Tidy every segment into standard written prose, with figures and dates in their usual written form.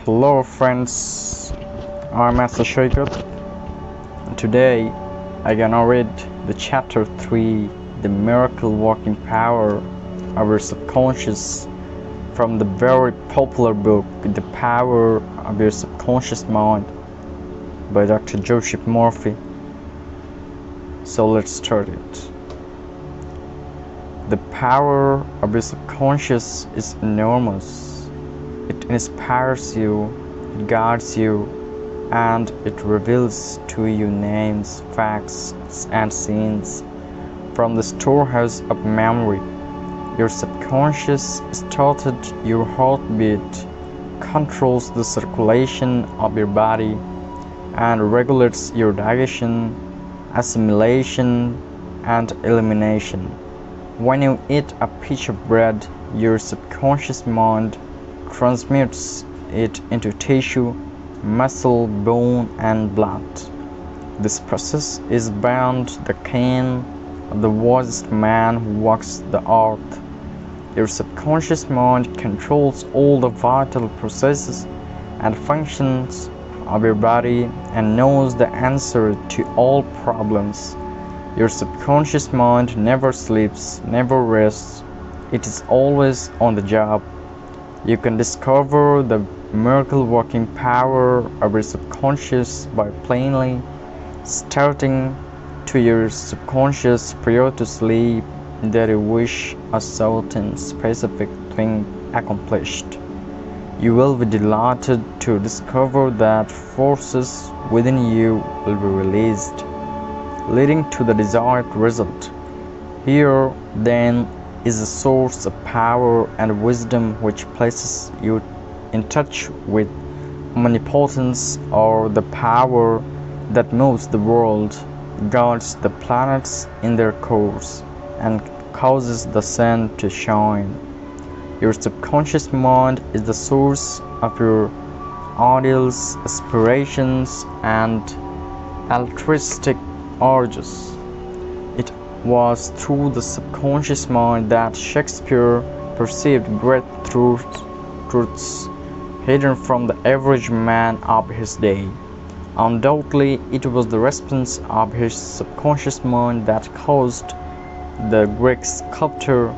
Hello friends, I'm Master Shaikat. Today I'm gonna read the chapter 3, The Miracle Working Power of Your Subconscious, from the very popular book The Power of Your Subconscious Mind by Dr. Joseph Murphy. So let's start it. The power of your subconscious is enormous. It inspires you, it guides you, and it reveals to you names, facts, and scenes from the storehouse of memory. Your subconscious started your heartbeat, controls the circulation of your body, and regulates your digestion, assimilation, and elimination. When you eat a piece of bread, your subconscious mind transmutes it into tissue, muscle, bone, and blood. This process is beyond the ken of the wisest man who walks the earth. Your subconscious mind controls all the vital processes and functions of your body and knows the answer to all problems. Your subconscious mind never sleeps, never rests. It is always on the job. You can discover the miracle working power of your subconscious by plainly starting to your subconscious prior to sleep that you wish a certain specific thing accomplished. You will be delighted to discover that forces within you will be released, leading to the desired result. Here, then, is a source of power and wisdom which places you in touch with omnipotence, or the power that moves the world, guides the planets in their course, and causes the sun to shine. Your subconscious mind is the source of your ideals, aspirations, and altruistic urges. It was through the subconscious mind that Shakespeare perceived great truths hidden from the average man of his day. Undoubtedly, it was the response of his subconscious mind that caused the Greek sculptor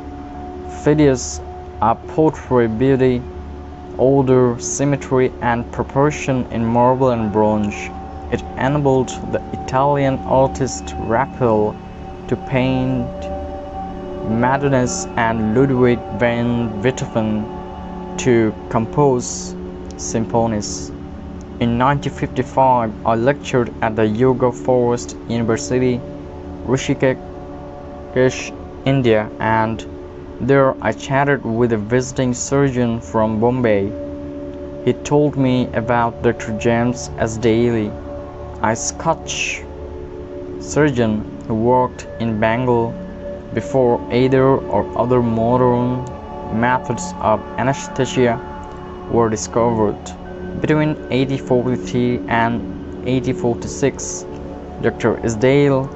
Phidias to portray beauty, order, symmetry, and proportion in marble and bronze. It enabled the Italian artist Raphael to paint Madonnas and Ludwig van Beethoven to compose symphonies. In 1955, I lectured at the Yoga Forest University, Rishikesh, India, and there I chatted with a visiting surgeon from Bombay. He told me about Dr. James S. Daly, a Scotch surgeon who worked in Bengal before either or other modern methods of anesthesia were discovered. Between 1843 and 1846, Dr. Isdale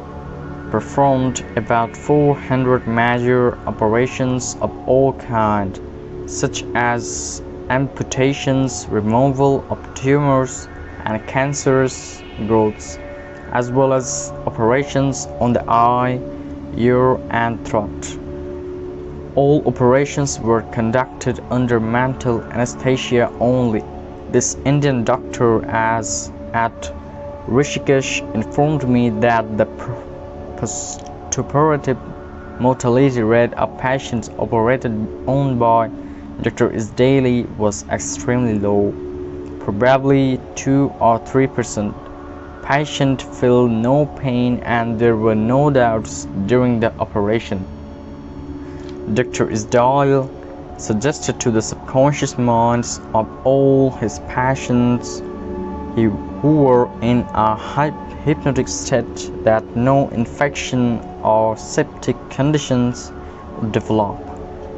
performed about 400 major operations of all kinds, such as amputations, removal of tumors and cancerous growths, as well as operations on the eye, ear, and throat. All operations were conducted under mental anesthesia only. This Indian doctor at Rishikesh informed me that the postoperative mortality rate of patients operated on by Dr. Isdale was extremely low, probably 2 or 3%. Patient felt no pain and there were no doubts during the operation. Dr. Isdale suggested to the subconscious minds of all his patients who were in a hypnotic state that no infection or septic conditions would develop.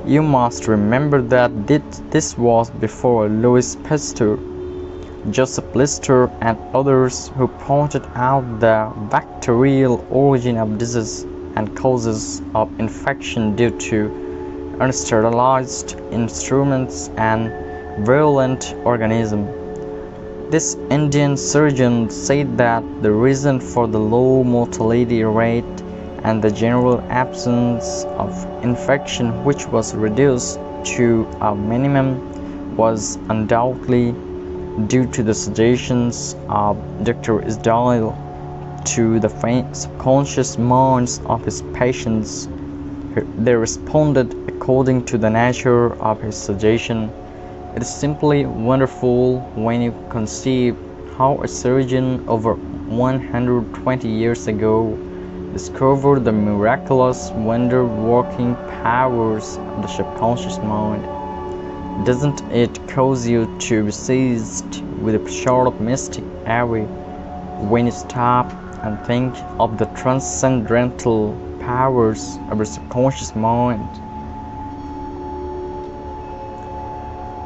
You must remember that this was before Louis Pasteur, Joseph Lister, and others who pointed out the bacterial origin of disease and causes of infection due to unsterilized instruments and virulent organisms. This Indian surgeon said that the reason for the low mortality rate and the general absence of infection, which was reduced to a minimum, was undoubtedly due to the suggestions of Dr. Isdale to the subconscious minds of his patients. They responded according to the nature of his suggestion. It is simply wonderful when you conceive how a surgeon over 120 years ago discovered the miraculous wonder-working powers of the subconscious mind. Doesn't it cause you to be seized with a sort of mystic awe when you stop and think of the transcendental powers of your subconscious mind?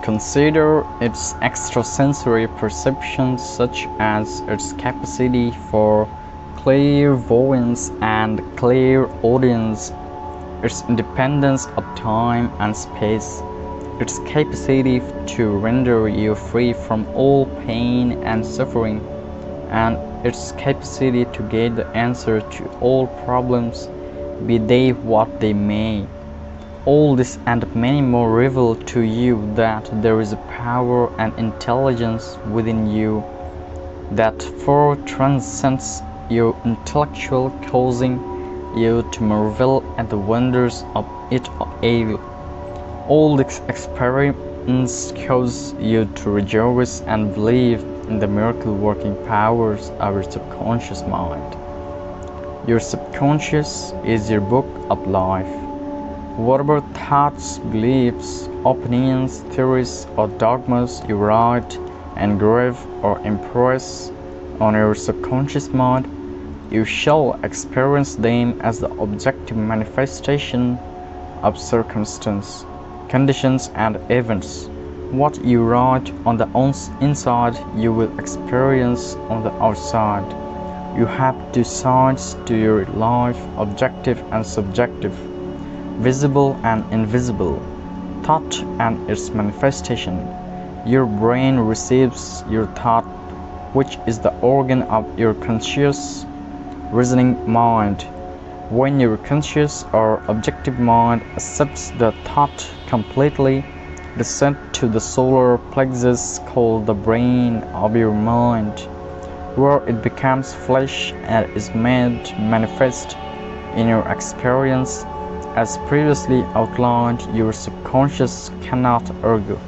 Consider its extrasensory perceptions, such as its capacity for clairvoyance and clairaudience, its independence of time and space, its capacity to render you free from all pain and suffering, and its capacity to get the answer to all problems, be they what they may. All this and many more reveal to you that there is a power and intelligence within you that far transcends your intellectual, causing you to marvel at the wonders of it all. All these experiments cause you to rejoice and believe in the miracle-working powers of your subconscious mind. Your subconscious is your book of life. Whatever thoughts, beliefs, opinions, theories, or dogmas you write, engrave, or impress on your subconscious mind, you shall experience them as the objective manifestation of circumstance, conditions, and events. What you write on the inside, you will experience on the outside. You have two sides to your life, objective and subjective, visible and invisible, thought and its manifestation. Your brain receives your thought, which is the organ of your conscious, reasoning mind. When your conscious or objective mind accepts the thought completely, it is sent to the solar plexus called the brain of your mind, where it becomes flesh and is made manifest in your experience. As previously outlined, your subconscious cannot argue.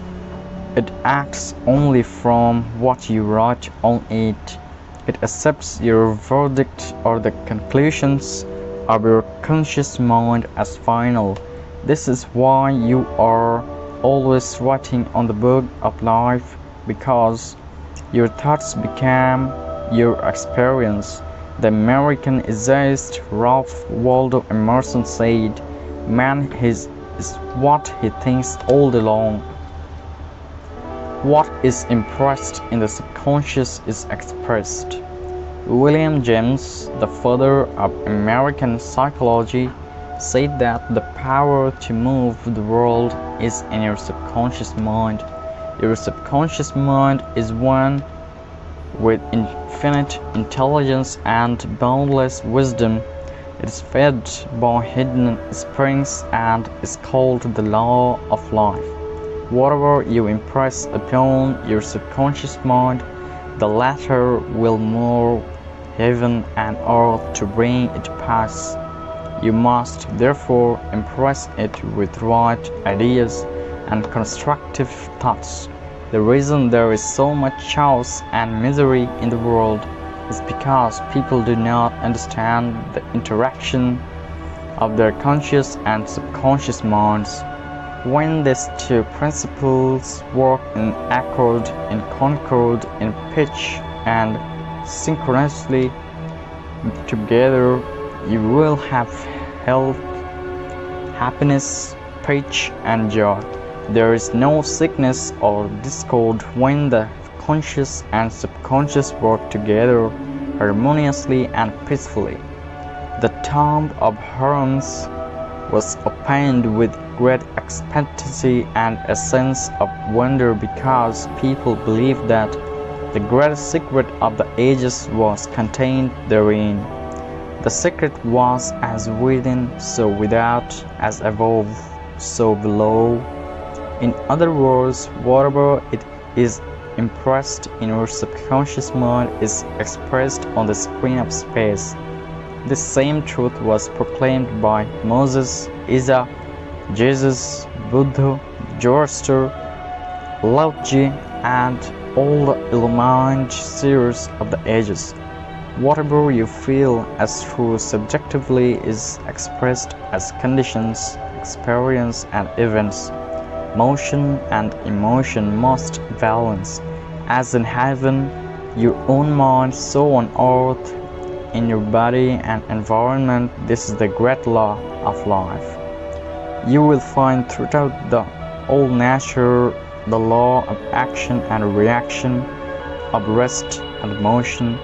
It acts only from what you write on it. It accepts your verdict or the conclusions of your conscious mind as final. This is why you are always writing on the book of life, because your thoughts become your experience. The American essayist Ralph Waldo Emerson said, "Man is what he thinks all day long." What is impressed in the subconscious is expressed. William James, the father of American psychology, said that the power to move the world is in your subconscious mind. Your subconscious mind is one with infinite intelligence and boundless wisdom. It is fed by hidden springs and is called the law of life. Whatever you impress upon your subconscious mind, the latter will move heaven and earth to bring it to pass. You must therefore impress it with right ideas and constructive thoughts. The reason there is so much chaos and misery in the world is because people do not understand the interaction of their conscious and subconscious minds. When these two principles work in accord, in concord, in pitch, and synchronously together, you will have health, happiness, peace, and joy. There is no sickness or discord when the conscious and subconscious work together harmoniously and peacefully. The tomb of Hermes was opened with great expectancy and a sense of wonder because people believed that The greatest secret of the ages was contained therein. The secret was as within, so without, as above, so below. In other words, whatever it is impressed in your subconscious mind is expressed on the screen of space. This same truth was proclaimed by Moses, Isa, Jesus, Buddha, Zoroaster, Lao Tzu, and all the illumined seers of the ages. Whatever you feel as true subjectively is expressed as conditions, experience, and events. Motion and emotion must balance. As in heaven, your own mind, so on earth, in your body and environment. This is the great law of life. You will find throughout the whole nature the law of action and reaction, of rest and motion.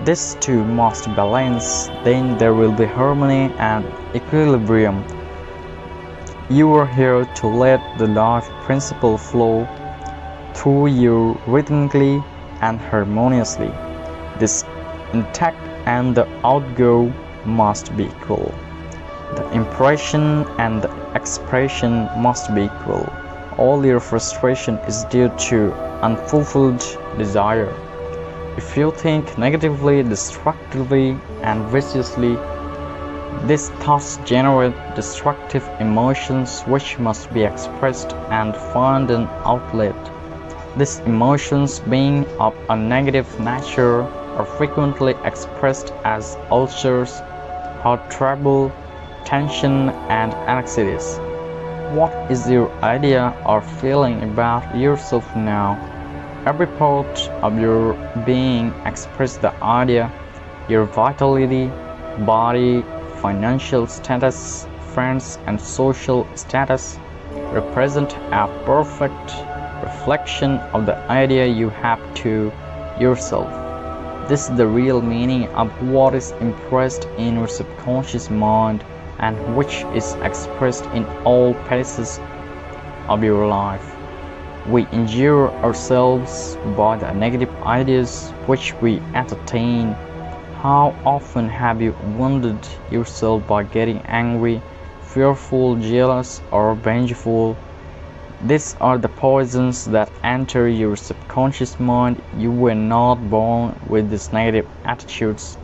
These two must balance, then there will be harmony and equilibrium. You are here to let the life principle flow through you rhythmically and harmoniously. This intact and the outgo must be equal. The impression and the expression must be equal. All your frustration is due to unfulfilled desire. If you think negatively, destructively, and viciously, these thoughts generate destructive emotions which must be expressed and find an outlet. These emotions, being of a negative nature, are frequently expressed as ulcers, heart trouble, tension, and anxieties. What is your idea or feeling about yourself now? Every part of your being expresses the idea. Your vitality, body, financial status, friends, and social status represent a perfect reflection of the idea you have to yourself. This is the real meaning of what is impressed in your subconscious mind and which is expressed in all phases of your life. We injure ourselves by the negative ideas which we entertain. How often have you wounded yourself by getting angry, fearful, jealous, or vengeful? These are the poisons that enter your subconscious mind. You were not born with these negative attitudes.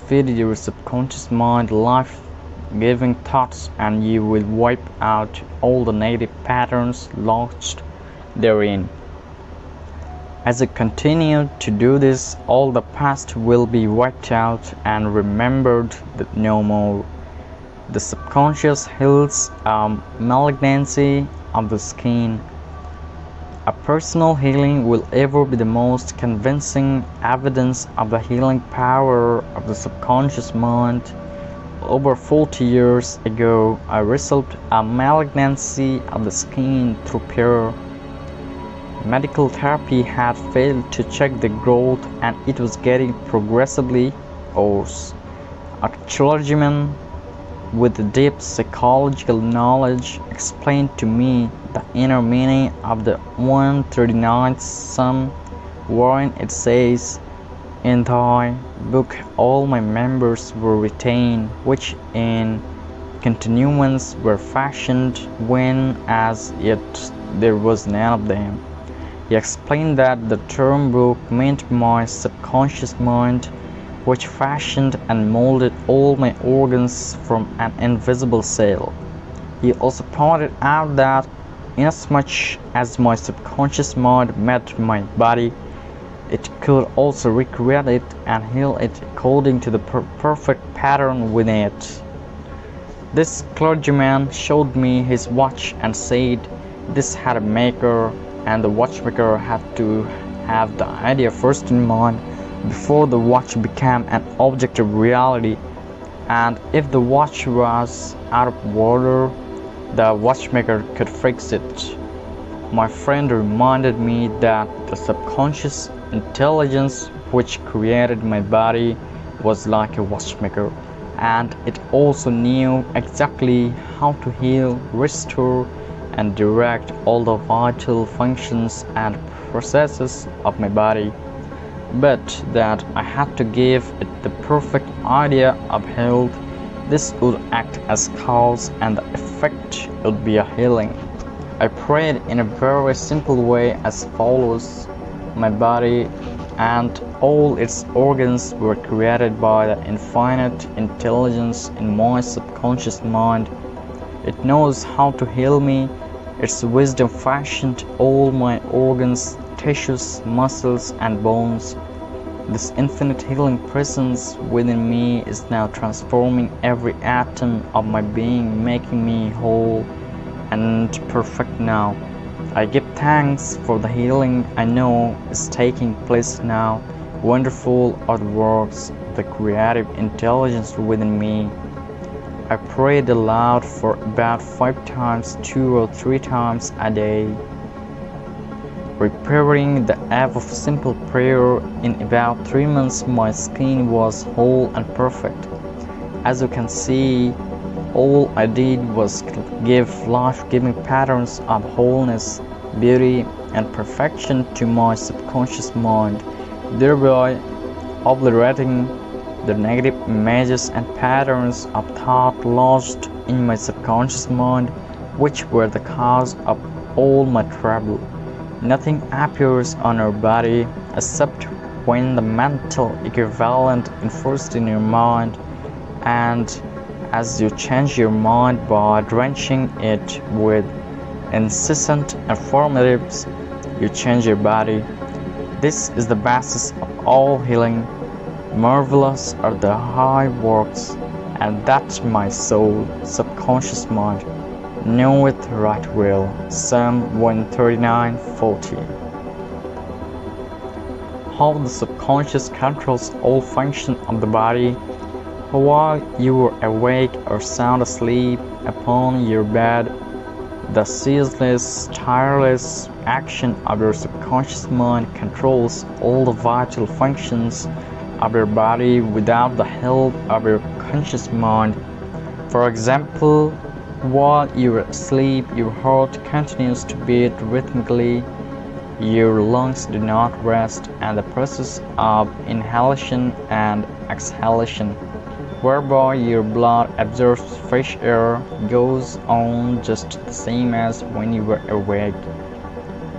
Feed your subconscious mind life-giving thoughts and you will wipe out all the negative patterns lodged therein. As you continue to do this, all the past will be wiped out and remembered no more. The subconscious heals malignancy of the skin. A personal healing will ever be the most convincing evidence of the healing power of the subconscious mind. Over 40 years ago, I received a malignancy of the skin through pure medical therapy had failed to check the growth and it was getting progressively worse. A clergyman with deep psychological knowledge explained to me the inner meaning of the 139th Psalm, wherein it says, "In thy book all my members were retained, which in continuance were fashioned, when as yet there was none of them." He explained that the term book meant my subconscious mind, which fashioned and molded all my organs from an invisible cell. He also pointed out that inasmuch as my subconscious mind met my body, it could also recreate it and heal it according to the perfect pattern within it. This clergyman showed me his watch and said this had a maker, and the watchmaker had to have the idea first in mind before the watch became an objective reality, and if the watch was out of order, the watchmaker could fix it. My friend reminded me that the subconscious intelligence which created my body was like a watchmaker, and it also knew exactly how to heal, restore, and direct all the vital functions and processes of my body. but that I had to give it the perfect idea of health. This would act as cause and the effect would be a healing. I prayed in a very simple way as follows. My body and all its organs were created by the infinite intelligence in my subconscious mind. It knows how to heal me. Its wisdom fashioned all my organs, tissues, muscles, and bones. This infinite healing presence within me is now transforming every atom of my being, making me whole and perfect now. I give thanks for the healing I know is taking place now. Wonderful are the works, the creative intelligence within me. I prayed aloud for about 5 times, 2 or 3 times a day. Preparing the act of simple prayer, in about 3 months my skin was whole and perfect. As you can see, all I did was give life-giving patterns of wholeness, beauty, and perfection to my subconscious mind, thereby obliterating the negative images and patterns of thought lodged in my subconscious mind, which were the cause of all my trouble. Nothing appears on our body except when the mental equivalent enforced in your mind, and as you change your mind by drenching it with incessant affirmatives, you change your body. This is the basis of all healing. Marvelous are the high works, and that my soul, subconscious mind, knoweth right well. Psalm 139:40. How the subconscious controls all function of the body. While you are awake or sound asleep upon your bed, the ceaseless, tireless action of your subconscious mind controls all the vital functions of your body without the help of your conscious mind. For example, while you are asleep, your heart continues to beat rhythmically, your lungs do not rest, and the process of inhalation and exhalation, whereby your blood absorbs fresh air, goes on just the same as when you were awake.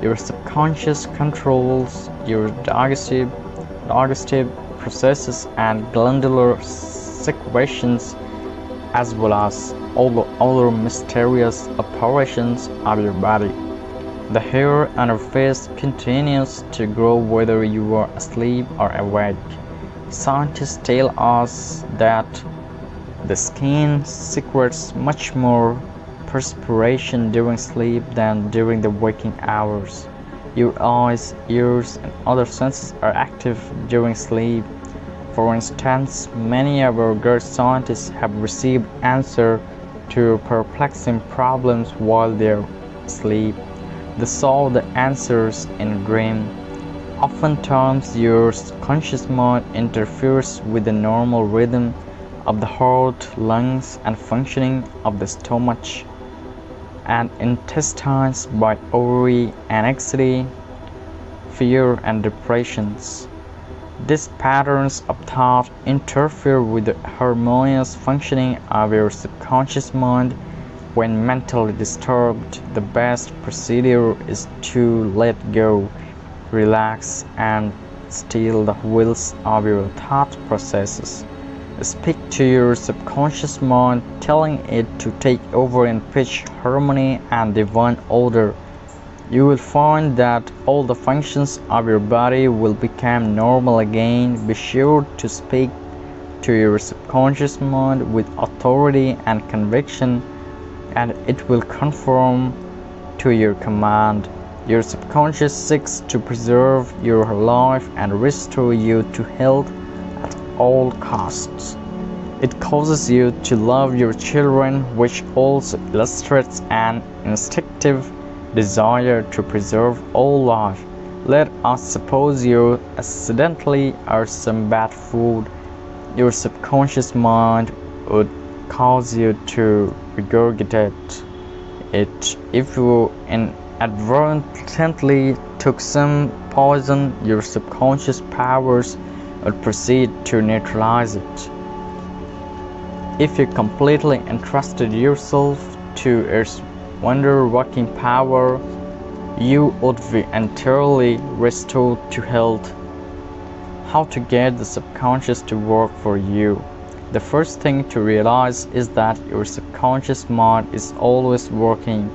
Your subconscious controls your digestive processes and glandular secretions, as well as all the other mysterious operations of your body. The hair on your face continues to grow whether you are asleep or awake. Scientists tell us that the skin secretes much more perspiration during sleep than during the waking hours. Your eyes, ears, and other senses are active during sleep. For instance, many of our great scientists have received answers to perplexing problems while they're asleep. They saw the answers in a dream. Oftentimes, your conscious mind interferes with the normal rhythm of the heart, lungs, and functioning of the stomach and intestines by worry, anxiety, fear, and depressions. These patterns of thought interfere with the harmonious functioning of your subconscious mind. When mentally disturbed, the best procedure is to let go, relax, and still the wheels of your thought processes. Speak to your subconscious mind, telling it to take over in pitch, harmony, and divine order. You will find that all the functions of your body will become normal again. Be sure to speak to your subconscious mind with authority and conviction, and it will conform to your command. Your subconscious seeks to preserve your life and restore you to health at all costs. It causes you to love your children, which also illustrates an instinctive desire to preserve all life. Let us suppose you accidentally ate some bad food. Your subconscious mind would cause you to regurgitate it. If you inadvertently took some poison, your subconscious powers will proceed to neutralize it. If you completely entrusted yourself to its wonder-working power, you would be entirely restored to health. How to get the subconscious to work for you? The first thing to realize is that your subconscious mind is always working.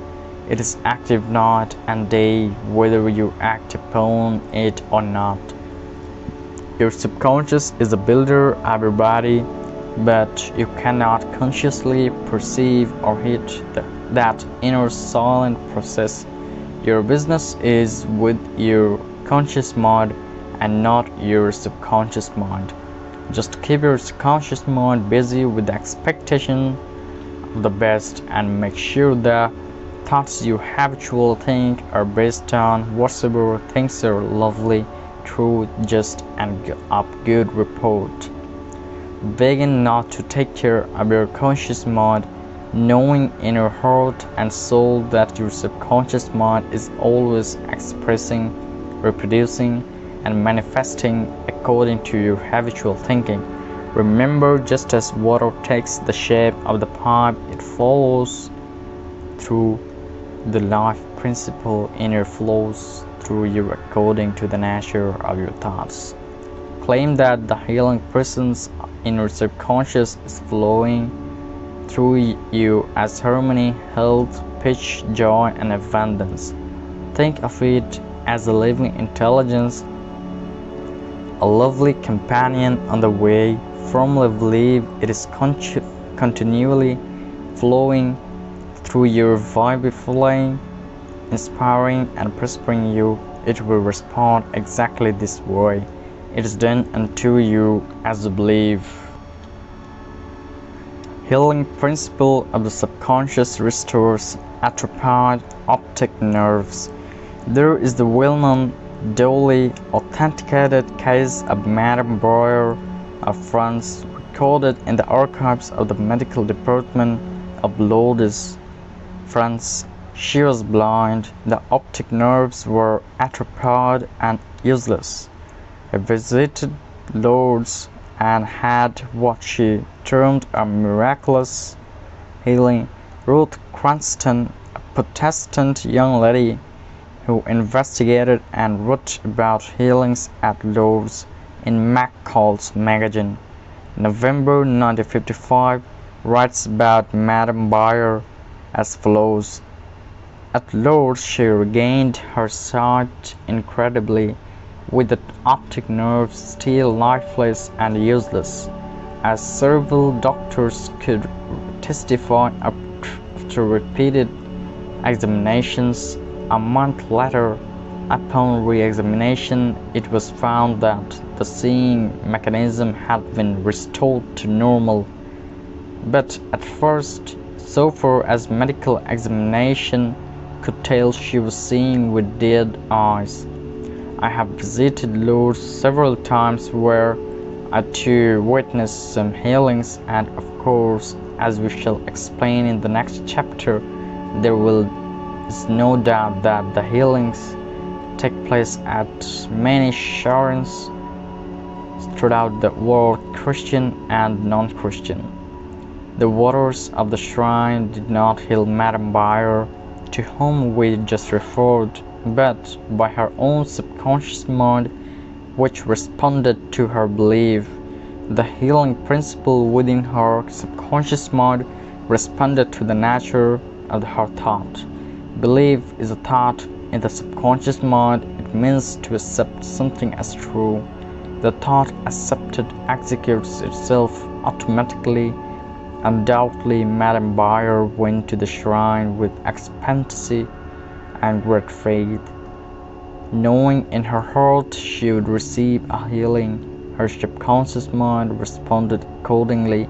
It is active night and day, whether you act upon it or not. Your subconscious is a builder of your body, but you cannot consciously perceive or hit that inner silent process. Your business is with your conscious mind and not your subconscious mind. Just keep your subconscious mind busy with the expectation of the best and make sure the thoughts you habitually think are based on whatsoever things are lovely, true, just, and of good report. Begin not to take care of your conscious mind, knowing in your heart and soul that your subconscious mind is always expressing, reproducing, and manifesting according to your habitual thinking. Remember, just as water takes the shape of the pipe it follows through, the life principle inner flows through you according to the nature of your thoughts. Claim that the healing presence in your subconscious is flowing through you as harmony, health, peace, joy, and abundance. Think of it as a living intelligence, a lovely companion on the way. Firmly believe it is continually flowing through your vivifying, inspiring, and prospering you. It will respond exactly this way. It is done unto you as you believe. Healing principle of the subconscious restores atrophied optic nerves. There is the well-known, duly authenticated case of Madame Breuer of France, recorded in the archives of the medical department of Lourdes, France. She was blind, the optic nerves were atrophied and useless. I visited Lourdes and had what she termed a miraculous healing. Ruth Cranston, a Protestant young lady who investigated and wrote about healings at Lourdes in McCall's magazine, November 1955, writes about Madame Breuer as follows. At Lourdes she regained her sight incredibly, with the optic nerves still lifeless and useless, as several doctors could testify after repeated examinations. A month later, upon re-examination, it was found that the seeing mechanism had been restored to normal. But at first, so far as medical examination could tell, she was seeing with dead eyes. I have visited Lourdes several times where I too witnessed some healings, and of course, as we shall explain in the next chapter, there is no doubt that the healings take place at many shrines throughout the world, Christian and non-Christian. The waters of the shrine did not heal Madame Breuer, to whom we just referred, but by her own subconscious mind, which responded to her belief. The healing principle within her subconscious mind responded to the nature of her thought. Belief is a thought in the subconscious mind. It means to accept something as true. The thought accepted executes itself automatically. Undoubtedly, Madame Breuer went to the shrine with expectancy and great faith, knowing in her heart she would receive a healing. Her subconscious mind responded accordingly,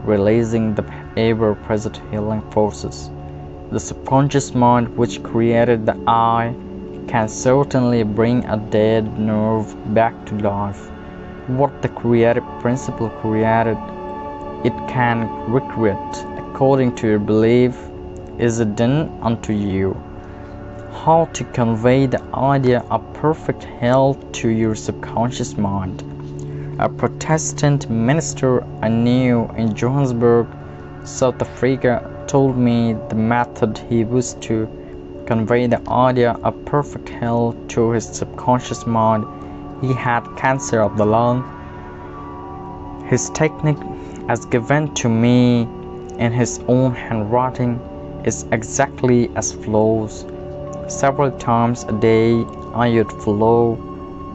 releasing the ever-present healing forces. The subconscious mind, which created the eye, can certainly bring a dead nerve back to life. What the creative principle created, it can recreate according to your belief. Is it done unto you? how to convey the idea of perfect health to your subconscious mind. A Protestant minister I knew in Johannesburg, South Africa, told me the method he used to convey the idea of perfect health to his subconscious mind. He had cancer of the lung. His technique, as given to me in his own handwriting, is exactly as follows. Several times a day I would follow,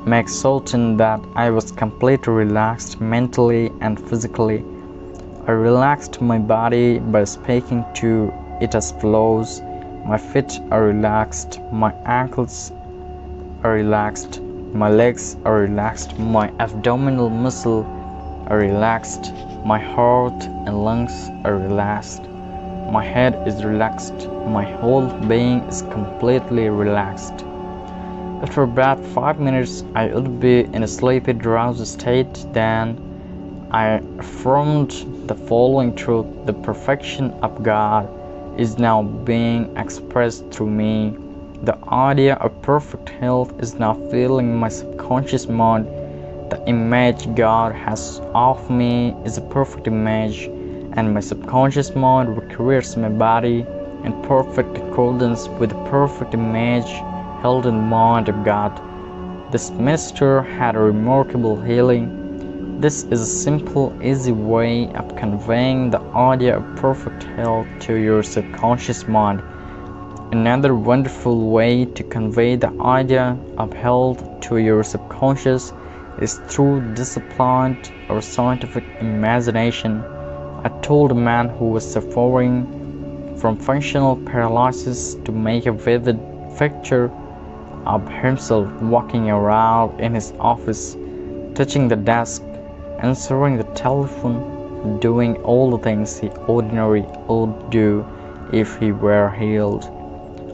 make certain that I was completely relaxed mentally and physically. I relaxed my body by speaking to it as follows. My feet are relaxed, my ankles are relaxed, my legs are relaxed, my abdominal muscle are relaxed, my heart and lungs are relaxed, my head is relaxed, my whole being is completely relaxed. After about 5 minutes, I would be in a sleepy, drowsy state. Then I affirmed the following truth: the perfection of God is now being expressed through me. The idea of perfect health is now filling my subconscious mind. The image God has of me is a perfect image, and my subconscious mind recreates my body in perfect accordance with the perfect image held in the mind of God. This minister had a remarkable healing. This is a simple, easy way of conveying the idea of perfect health to your subconscious mind. Another wonderful way to convey the idea of health to your subconscious is through disciplined or scientific imagination. I told a man who was suffering from functional paralysis to make a vivid picture of himself walking around in his office, touching the desk, answering the telephone, doing all the things he ordinarily would do if he were healed.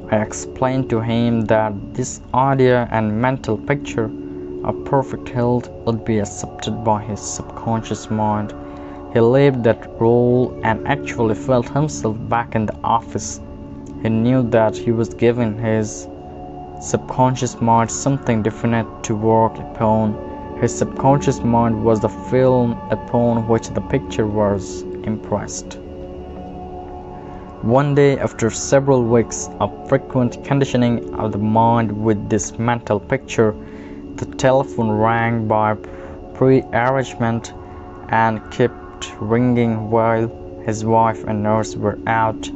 I explained to him that this idea and mental picture of perfect health would be accepted by his subconscious mind. He lived that role and actually felt himself back in the office. He knew that he was giving his subconscious mind something definite to work upon. His subconscious mind was the film upon which the picture was impressed. One day, after several weeks of frequent conditioning of the mind with this mental picture, the telephone rang by pre-arrangement and kept ringing while his wife and nurse were out.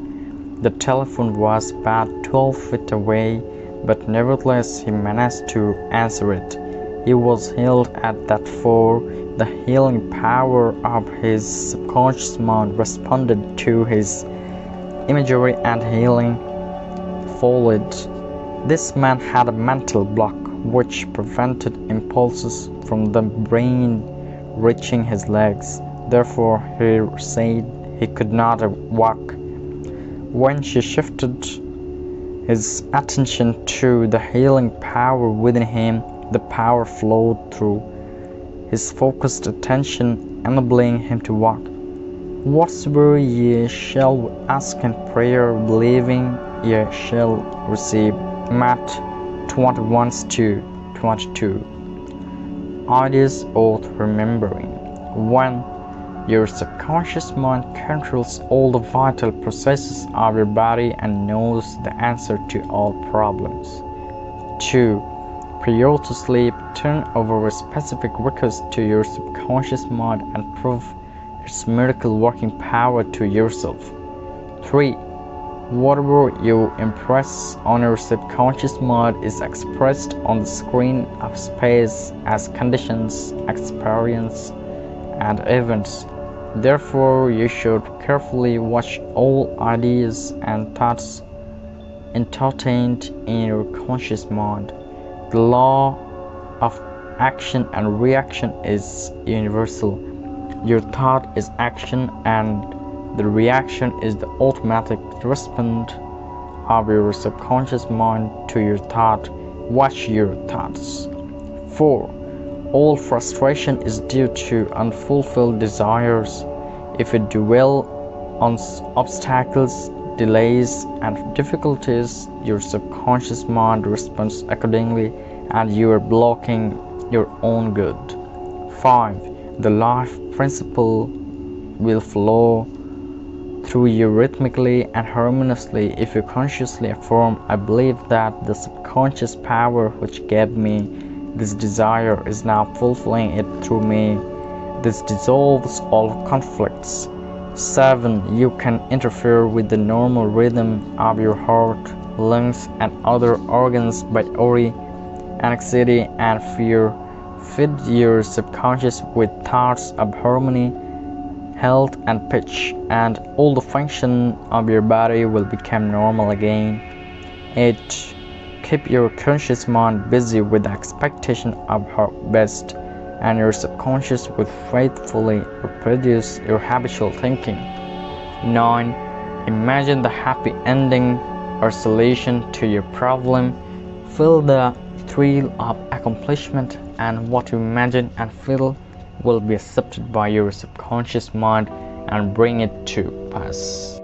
The telephone was about 12 feet away, but nevertheless he managed to answer it. He was healed at that, for the healing power of his subconscious mind responded to his imagery and healing followed. This man had a mental block which prevented impulses from the brain reaching his legs. Therefore, he said he could not walk. When she shifted his attention to the healing power within him, the power flowed through his focused attention, enabling him to walk. Whatsoever ye shall ask in prayer, believing, ye shall receive. Matt 21:22. Ideas worth remembering. 1. Your subconscious mind controls all the vital processes of your body and knows the answer to all problems. 2. Prior to sleep, turn over specific requests to your subconscious mind and prove its miracle working power to yourself. 3. Whatever you impress on your subconscious mind is expressed on the screen of space as conditions, experience, and events. Therefore, you should carefully watch all ideas and thoughts entertained in your conscious mind. The law of action and reaction is universal. Your thought is action, and the reaction is the automatic response of your subconscious mind to your thought. Watch your thoughts. 4. All frustration is due to unfulfilled desires. If you dwell on obstacles delays and difficulties, your subconscious mind responds accordingly and you are blocking your own good. 5. The life principle will flow through you rhythmically and harmoniously if you consciously affirm, I believe that the subconscious power which gave me this desire is now fulfilling it through me. This dissolves all conflicts. 7. You can interfere with the normal rhythm of your heart, lungs, and other organs by worry, anxiety, and fear. Feed your subconscious with thoughts of harmony, health, and peace, and all the function of your body will become normal again. 8. Keep your conscious mind busy with the expectation of her best, and your subconscious will faithfully reproduce your habitual thinking. 9. Imagine the happy ending or solution to your problem. Feel the thrill of accomplishment, and what you imagine and feel will be accepted by your subconscious mind and bring it to pass.